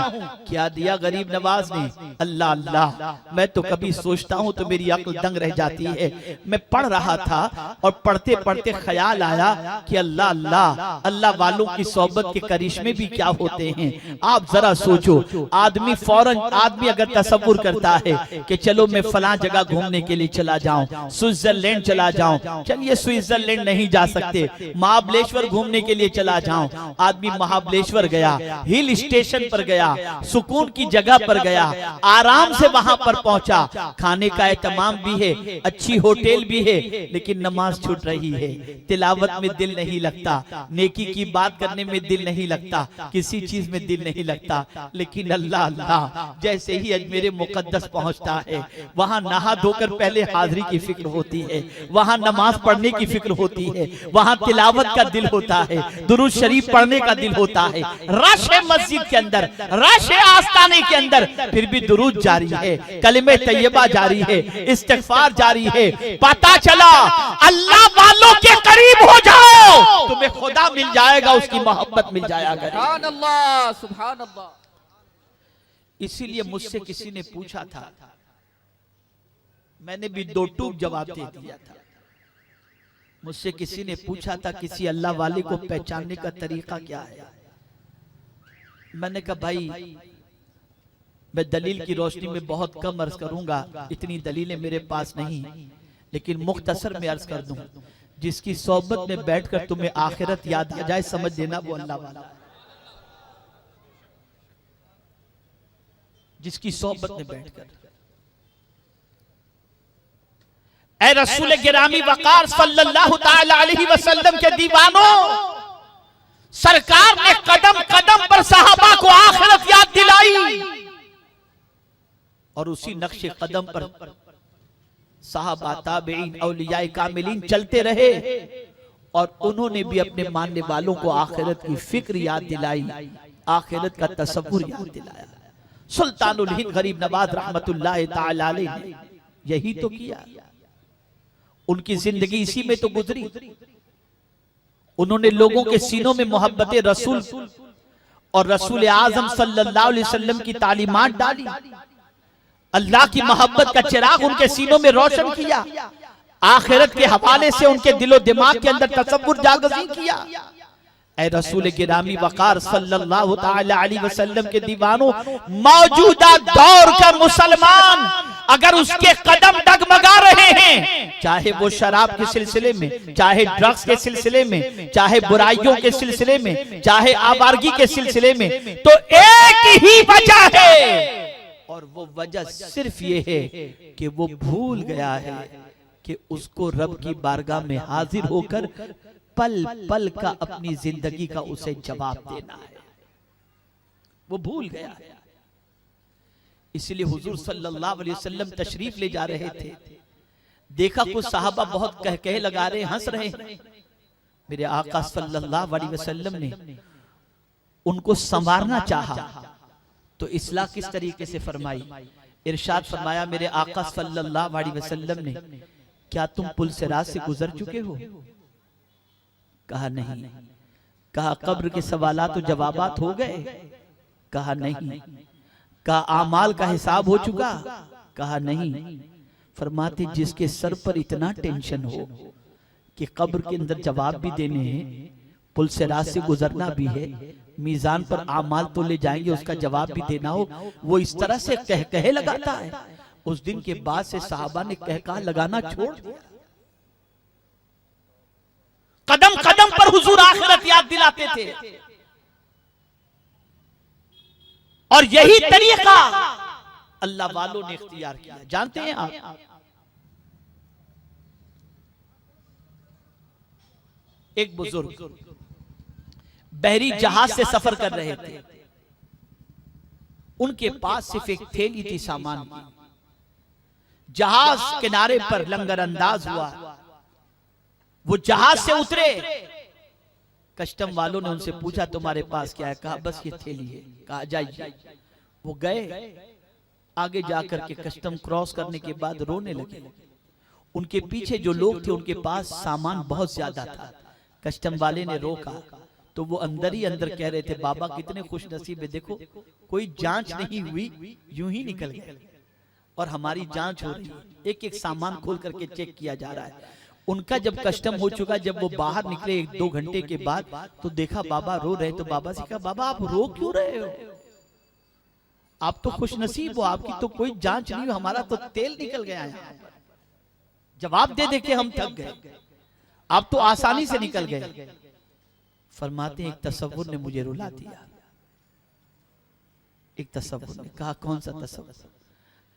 क्या दिया गरीब नवाज ने? अल्लाह अल्लाह। मैं तो कभी सोचता हूं तो मेरी अक्ल दंग रह जाती है। मैं पढ़ रहा था और पढ़ते पढ़ते ख्याल आया कि अल्लाह अल्लाह, अल्लाह वालों की सोहबत के करिश्मे भी क्या होते हैं। आप जरा सोचो, आदमी फौरन, आदमी अगर तसव्वुर करता है कि चलो मैं फलां जगह घूमने के लिए चला जाऊं, स्विट्जरलैंड चला जाऊं, चलिए स्विट्जरलैंड नहीं जा सकते, महाबलेश्वर घूमने के लिए चला जाऊं। आदमी महाबलेश्वर गया, हिल स्टेशन पर गया, सुकून की जगह पर गया, आराम से वहां पर पहुंचा, खाने का एहतमाम भी है, अच्छी होटल भी है, लेकिन नमाज छूट रही है, तिलावत में दिल नहीं लगता, नेकी की बात करने में दिल नहीं लगता, किसी चीज में दिल नहीं लगता। लेकिन अल्लाह अल्लाह, जैसे ही अजमेर मुकद्दस पहुंचता है, वहां नहा धोकर पहले हाजिरी की फिक्र होती है, वहां नमाज पढ़ने की फिक्र होती है, वहां तिलावत का दिल होता है, दुरूद शरीफ पढ़ने का दिल होता है, रश है मस्जिद के अंदर, रश है आस्ताने के अंदर, फिर भी दुरूद जारी है, कलिमे तैयबा जारी है, इस्तिग़फ़ार जारी है। पता चला अल्लाह वालों के करीब हो जाओ, तुम्हें खुदा मिल जाएगा, उसकी मोहब्बत मिल जाएगा। सुभान अल्लाह, सुभान अल्लाह। इसीलिए मुझसे किसी ने पूछा था, मैंने भी दो टूक जवाब दे दिया था। मुझसे किसी ने पूछा था किसी अल्लाह वाले को पहचानने का तरीका क्या है। मैंने कहा भाई मैं दलील की रोशनी में बहुत कम अर्ज करूंगा, इतनी दलीलें मेरे पास नहीं, लेकिन मुख्तसर में अर्ज कर दूं, जिसकी सोहबत में बैठकर तुम्हें आखिरत याद आ जाए समझ लेना वो अल्लाह वाला। जिसकी सोहबत में बैठकर, ऐ रसूल गिरामी वकार सल्लल्लाहु ताला अलैहि वसल्लम के दीवानों, सरकार ने कदम कदम पर सहाबा को आखिरत याद दिलाई और उसी नक्शे कदम पर सहाबा ताबईन औलियाए कामिलीन चलते रहे और उन्होंने भी अपने मानने वालों को आखिरत की फिक्र याद दिलाई, आखिरत का तसव्वुर याद दिलाया। सुल्तानुल हिंद गरीब नवाज रहमतुल्लाह ताला अलैह ने यही तो किया। उनकी जिंदगी इसी में तो गुजरी। उन्होंने लोगों के सीनों में मोहब्बत रसूल और रसूल आजम सल्लल्लाहु अलैहि वसल्लम की तालीमात डाली। अल्लाह की मोहब्बत का चिराग उनके सीनों में रोशन किया। आखिरत के हवाले से उनके दिलो दिमाग के अंदर तसव्वुर जागज़ी किया। ऐ रसूल गिरामी वकार सल्लल्लाहु ताला अलैहि वसल्लम के दीवानों, मौजूदा दौर का मुसलमान अगर उसके कदम डगमगा रहे हैं, चाहे वो शराब के सिलसिले में, चाहे ड्रग्स के सिलसिले में, चाहे बुराइयों के सिलसिले में, चाहे आवारगी के सिलसिले में, तो एक ही वजह है और वो वजह सिर्फ ये है कि वो भूल गया है कि उसको रब की बारगाह में हाजिर होकर पल पल का अपनी जिंदगी का उसे जवाब देना है। वो भूल गया है। इसलिए हुजूर सल्लल्लाहु अलैहि वसल्लम तशरीफ ले जा रहे थे, देखा कुछ साहबा बहुत कह लगा रहे, हंस रहे हैं। मेरे आका सल्लल्लाहु अलैहि वसल्लम ने उनको संवारना चाहा तो इस्लाह किस तरीके से फरमाई। इरशाद फरमाया मेरे आका सल्लल्लाहु अलैहि वसल्लम ने, क्या तुम पुल सिरात से गुजर चुके हो? कहा नहीं। कहा कब्र के सवालात तो जवाबात हो गए? कहा नहीं। कहा आमाल का हिसाब हो चुका? कहा नहीं। फरमाते जिसके सर पर इतना टेंशन हो कि कब्र के अंदर जवाब भी देने हैं, पुल सिरात से गुजरना भी है, मीजान पर आमाल तो ले जाएंगे, उसका जवाब भी देना हो, वो इस तरह से कहे लगाता है। उस दिन के बाद से साहबा ने कह लगाना छोड़ दिया। कदम कदम पर हुजूर आखिरत याद दिलाते थे और यही तरीका अल्लाह वालों ने इख्तियार किया। जानते हैं आप, एक बुजुर्ग बहरी जहाज से सफर कर रहे थे, उनके पास सिर्फ एक थैली थी सामान की। जहाज किनारे पर लंगर अंदाज हुआ, वो जहाज से उतरे, कस्टम वालों ने उनसे पूछा तुम्हारे पास क्या है? कहा बस ये थैली है। कहा जाइए। वो गए, आगे जाकर के कस्टम क्रॉस करने के बाद रोने लगे। उनके पीछे जो लोग थे उनके पास सामान बहुत ज्यादा था। कस्टम वाले ने रोका तो वो अंदर ही अंदर कह रहे थे बाबा कितने खुश नसीब है, देखो कोई जांच नहीं हुई, यूं ही निकल गए और हमारी जांच हो रही है। एक एक सामान खोल करके चेक किया जा रहा है। उनका जब कस्टम हो चुका, जब वो बाहर निकले 1-2 घंटे के बाद तो देखा बाबा रो रहे। तो बाबा से कहा बाबा आप रो क्यों रहे हो? आप तो खुश नसीब हो, आपकी तो कोई जांच नहीं हो, हमारा तो तेल निकल गया है। जवाब दे दे के हम थक गए, आप तो आसानी से निकल गए। फरमाते एक तसव्वुर ने मुझे रुला दिया। एक तसव्वुर ने कहा कौन सा तसव्वुर?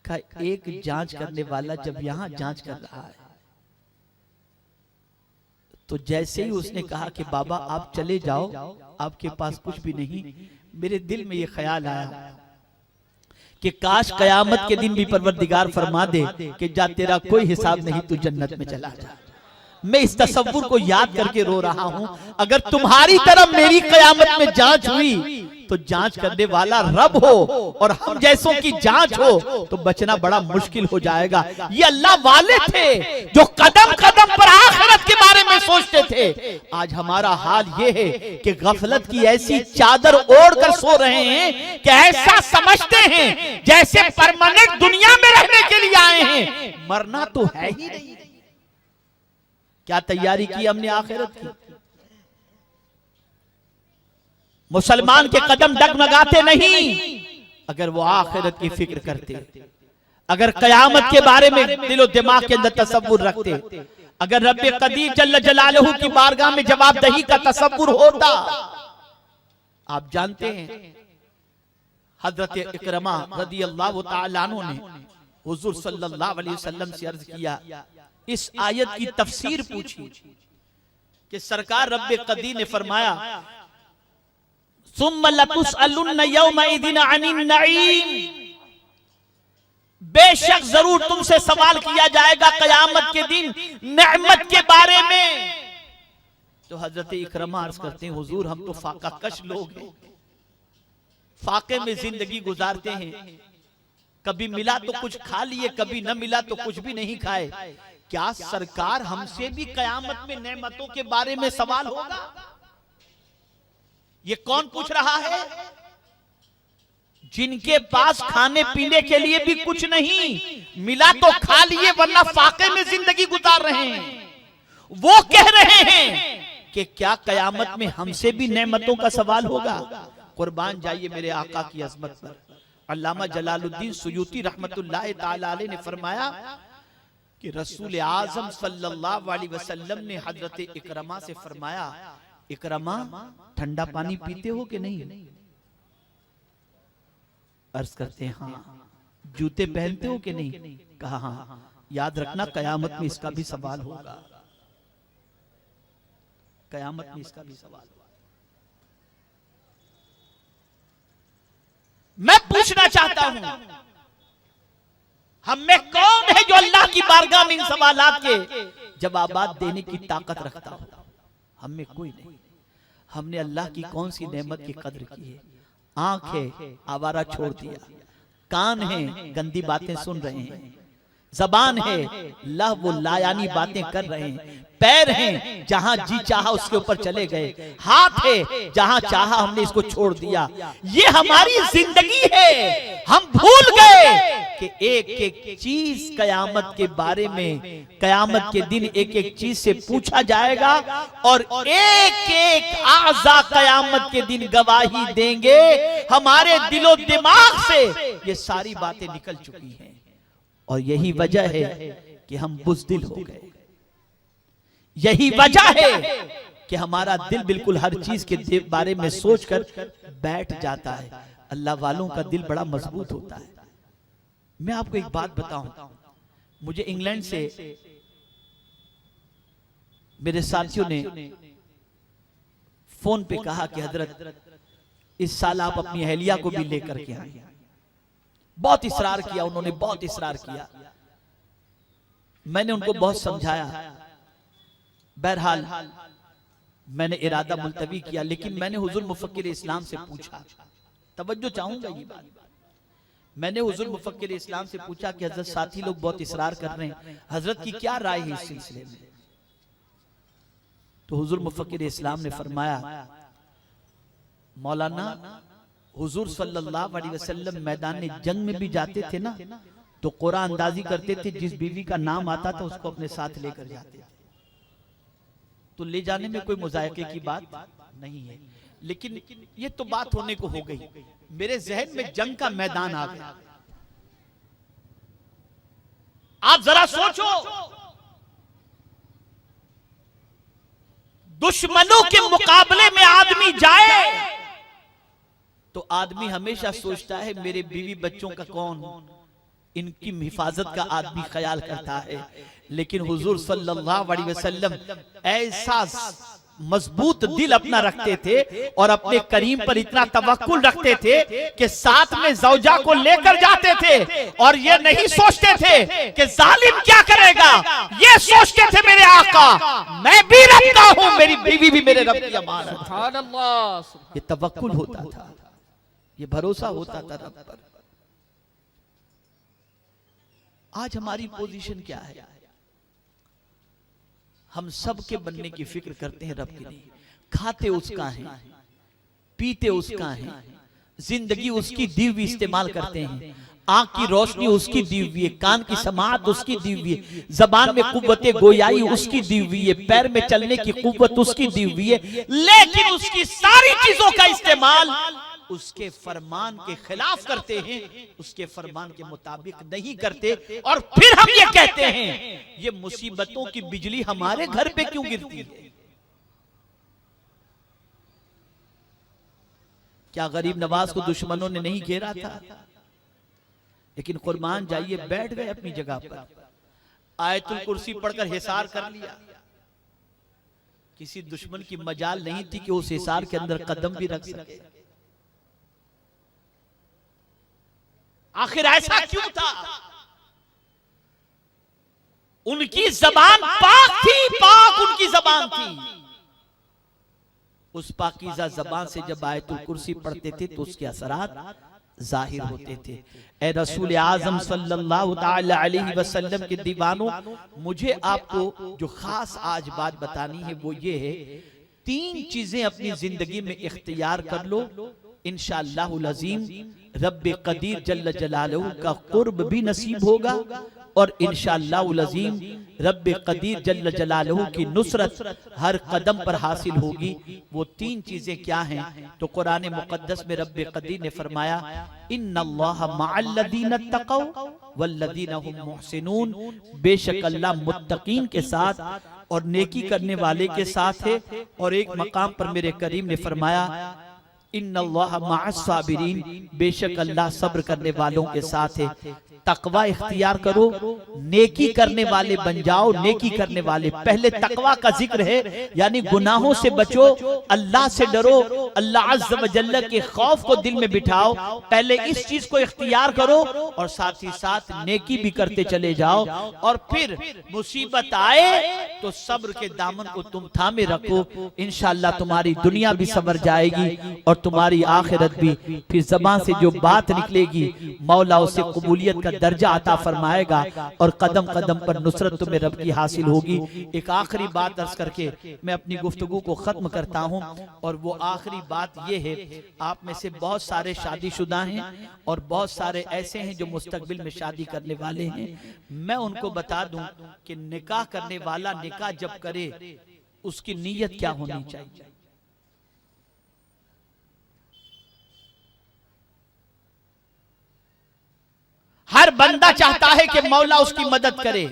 कहा एक जांच करने वाला जब यहां जांच कर रहा है तो जैसे ही उसने कहा कि बाबा आप चले जाओ, आपके पास कुछ भी नहीं, मेरे दिल में ये ख्याल आया कि काश कयामत के दिन भी परवरदिगार फरमा दे कि जा तेरा कोई हिसाब नहीं, तू जन्नत में चला जा। मैं इस तसव्वुर को याद करके रो रहा हूं। अगर तुम्हारी तरफ मेरी कयामत में जांच हुई तो जांच करने वाला रब हो और हम जैसों की जांच हो तो बचना बड़ा मुश्किल हो जाएगा। ये अल्लाह वाले थे जो कदम कदम पर आखिरत के बारे में सोचते थे। थे। आज हमारा हाल ये है कि गफलत की ऐसी चादर ओढ़कर सो रहे हैं कि ऐसा समझते हैं जैसे परमानेंट दुनिया में रहने के लिए आए हैं, मरना तो है ही नहीं। क्या तैयारी की हमने आखिरत की? मुसलमान के कदम डगमगाते नहीं अगर वो आखिरत की फिक्र करते, अगर कयामत के बारे में दिलो दिमाग के अंदर तसव्वुर रखते, अगर रब्बे कदीर जल्ल जलालहू की बारगाह में जवाबदही का तसव्वुर होता। आप जानते हैं हजरत इकरमा रदियल्लाहु ताला अन्हु ने हुजूर सल्लल्लाहु अलैहि वसल्लम से अर्ज किया, इस आयत की तफसीर पूछी कि सरकार रब्बे कदीर ने फरमाया, सुम्मा लतुसअलुन्न यौमइदिन अनिन नईम, बेशक जरूर तुमसे सवाल किया जाएगा कयामत के दिन नेमत के बारे में। तो हजरत इकरमा अर्ज करते हैं, हुजूर हम तो फाका कश लोग हैं, फाके में जिंदगी गुजारते हैं, कभी मिला तो कुछ खा लिए, कभी न मिला तो कुछ भी नहीं खाए। क्या सरकार हमसे भी कयामत में नेमतों के बारे में सवाल होगा? ये कौन पूछ रहा है? जिनके पास खाने पीने के लिए भी कुछ नहीं, मिला तो खा लिए वरना फाके में जिंदगी गुजार रहे हैं, वो कह रहे हैं कि क्या कयामत में हमसे भी नेमतों का सवाल होगा? कुर्बान जाइए मेरे आका की अजमत पर। अल्लामा जलालुद्दीन सुयूती रहमतुल्लाह ताला अलैह ने फरमाया कि रसूल आजम सल्लल्लाहु अलैहि वसल्लम ने हजरत इकरमा से फरमाया, इकरमा ठंडा पानी पीते हो कि नहीं? अर्ज करते हैं हाँ। जूते पहनते हो कि नहीं? कहा हाँ। याद रखना कयामत में इसका भी सवाल होगा, कयामत में इसका भी सवाल होगा। मैं पूछना चाहता हूं, हम में कौन है जो अल्लाह की बारगाह में इन सवालात के जवाबात देने की ताकत रखता हो? हम में कोई नहीं। हमने अल्लाह की कौन सी नेमत की कद्र की है? आंख है, आवारा छोड़ दिया, कान है, गंदी बातें सुन रहे हैं, जबान है, ला वो लायानी बातें कर रहे हैं, पैर हैं, जहां जी चाहा उसके ऊपर चले गए, हाथ है, जहां चाहा हमने इसको छोड़ दिया। ये हमारी जिंदगी है। हम भूल गए कि एक एक चीज कयामत के बारे में, कयामत के दिन एक एक चीज से पूछा जाएगा और एक एक आज़ा कयामत के दिन गवाही देंगे। हमारे दिलो दिमाग से ये सारी बातें निकल चुकी हैं और यही वजह है कि हम बुज़दिल हो गए। यही वजह है कि हमारा दिल बिल्कुल हर चीज के बारे में सोचकर बैठ जाता है। अल्लाह वालों का दिल बड़ा मजबूत होता है। मैं आपको एक बात बताऊं, मुझे इंग्लैंड से मेरे साथियों ने फोन पे कहा कि हजरत इस साल आप अपनी अहलिया को भी लेकर के आए। बहुत इसरार किया उन्होंने, बहुत इसरार किया। मैंने उनको बहुत समझाया। बहरहाल मैंने इरादा मुलतवी किया, लेकिन मैंने हुजूर मुफक्किर इस्लाम से पूछा, तवज्जो चाहूंगा ये बात। मैंने हुजूर मुफक्किर इस्लाम से पूछा कि हजरत साथी लोग बहुत इसरार कर रहे हैं, हजरत की क्या राय है इस सिलसिले में? तो हुजूर मुफक्किर इस्लाम ने फरमाया, मौलाना हुजूर सल्लल्लाहु अलैहि वसल्लम मैदान जंग में भी जाते थे ना, तो कुरान अंदाजी करते थे, जिस बीवी का नाम आता था उसको अपने साथ लेकर जाते थे। तो ले जाने में कोई मुजायके की बात नहीं है, लेकिन ये तो बात होने को हो गई। मेरे जहन में जंग का मैदान आ गया। आप जरा सोचो, दुश्मनों के मुकाबले में आदमी जाए तो आदमी हमेशा सोचता है मेरे बीवी बच्चों का कौन, इनकी हिफाजत का आदमी ख्याल करता है। लेकिन हुजूर सल्लल्लाहु अलैहि वसल्लम ऐसा मजबूत दिल अपना रखते थे और अपने करीम पर इतना तवक्कुल रखते थे कि साथ में जौजा को लेकर जाते थे और ये नहीं सोचते थे कि जालिम क्या करेगा, ये सोचते थे मेरे आका मैं भी रब का हूं, मेरी बीवी भी मेरे रब की अमानत है। ये तवक्कुल होता था, ये भरोसा होता था रब पर। आज हमारी पोजीशन क्या है? हम सब के बनने की फिक्र करते हैं रब के लिए। खाते उसका है, पीते उसका है, जिंदगी उसकी दी हुई इस्तेमाल करते हैं, आंख की रोशनी उसकी दी हुई है, कान की समाअत उसकी दी हुई है, जबान में कुव्वते गोयाई उसकी दी हुई है, पैर में चलने की कुव्वत उसकी दी हुई है, लेकिन उसकी सारी चीजों का इस्तेमाल उसके फरमान के खिलाफ करते हैं, उसके फरमान के मुताबिक नहीं करते। और फिर हम ये कहते हैं ये मुसीबतों की बिजली हमारे घर पे क्यों गिरती है? क्या गरीब नवाज को दुश्मनों ने नहीं घेरा था? लेकिन कुर्बान जाइए, बैठ गए अपनी जगह पर, आयतुल कुर्सी पढ़कर हिसार कर लिया। किसी दुश्मन की मजाल नहीं थी कि उस हिसार के अंदर कदम भी रख सके। आखिर ऐसा क्यों था? उनकी जबान पाक थी, पाक उनकी जबान थी। उस पाकीज़ा जबान से जब आयतुल कुर्सी पढ़ते थे तो उसके असरात जाहिर होते थे। ए रसूल आजम सल्लल्लाहु ताला अलैहि वसल्लम के दीवानों, मुझे आपको जो खास आज बात बतानी है वो ये है, 3 चीजें अपनी जिंदगी में इख्तियार कर लो, इंशाअल्लाहुल अज़ीम रब्बे कदीर जल्ल जलालहू का कुर्ब भी नसीब होगा और इंशाअल्लाहुल अज़ीम रब्बे कदीर जल्ल जलालहू की नुसरत हर कदम पर हासिल होगी। वो 3 चीजें क्या हैं? तो कुरान मुकद्दस में रब्बे कदीर ने फरमाया, इन्नल्लाह मअल्लज़ीना तक़ौ वल्लज़ीना हुम मुहसिनून, बेशक अल्लाह मुत्तकीन के साथ और नेकी करने वाले के साथ है। और एक मकाम पर मेरे करीम ने फरमाया, इन्नल्लाह मअस साबिरीन, बेशक अल्लाह सब्र करने वालों के साथ है। तकवा इख्तियार करो, नेकी करने वाले बन जाओ, नेकी करने वाले। पहले तकवा का जिक्र है, यानी गुनाहों से बचो, अल्लाह से डरो, अल्लाह अज़्ज़ व जल्ल के खौफ को दिल में बिठाओ। पहले इस चीज को इख्तियार करो और साथ ही साथ नेकी भी करते चले जाओ। और फिर मुसीबत आए तो सब्र के दामन को तुम थामे रखो, इंशाअल्लाह तुम्हारी दुनिया भी सबर जाएगी और तुम्हारी आखिरत भी। फिर ज़बान से जो बात निकलेगी मौला उसे कबूलियत का दर्जा अता फरमाएगा और कदम कदम पर नुसरत तुम्हें रब की हासिल होगी। एक आखिरी बात अर्ज करके मैं अपनी गुफ्तगू को खत्म करता हूं, और वो आखिरी बात ये है, आप में से बहुत सारे शादीशुदा हैं और बहुत सारे ऐसे हैं जो मुस्तकबिल में शादी करने वाले हैं। मैं उनको बता दूं कि निकाह करने वाला निकाह जब करे उसकी नीयत क्या होनी चाहिए। हर बंदा चाहता है कि मौला उसकी मदद करे,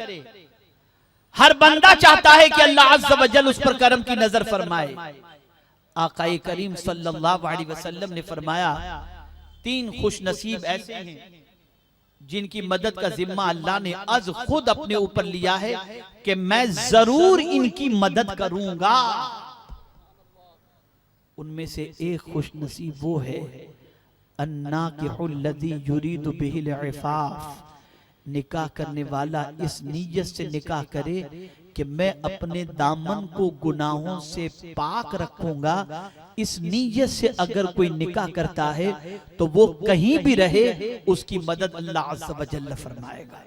हर बंदा चाहता है कि अल्लाह अज़्ज़ व जल उस पर करम की नजर फरमाए। आक़ाए करीम सल्लल्लाहु अलैहि वसल्लम ने फरमाया, 3 खुश नसीब ऐसे हैं जिनकी मदद का जिम्मा अल्लाह ने अज खुद अपने ऊपर लिया है कि मैं जरूर इनकी मदद करूंगा। उनमें से एक खुश नसीब वो है, अन्नाकिहुल्लज़ी युरीदु बिहिल इफ़ाफ़, निकाह करने वाला इस नीयत से निकाह करे कि मैं अपने दामन को गुनाहों से पाक रखूंगा। इस नीयत से अगर कोई निकाह करता है तो वो कहीं भी रहे उसकी मदद अल्लाह अज़्ज़ व जल्ल फरमाएगा।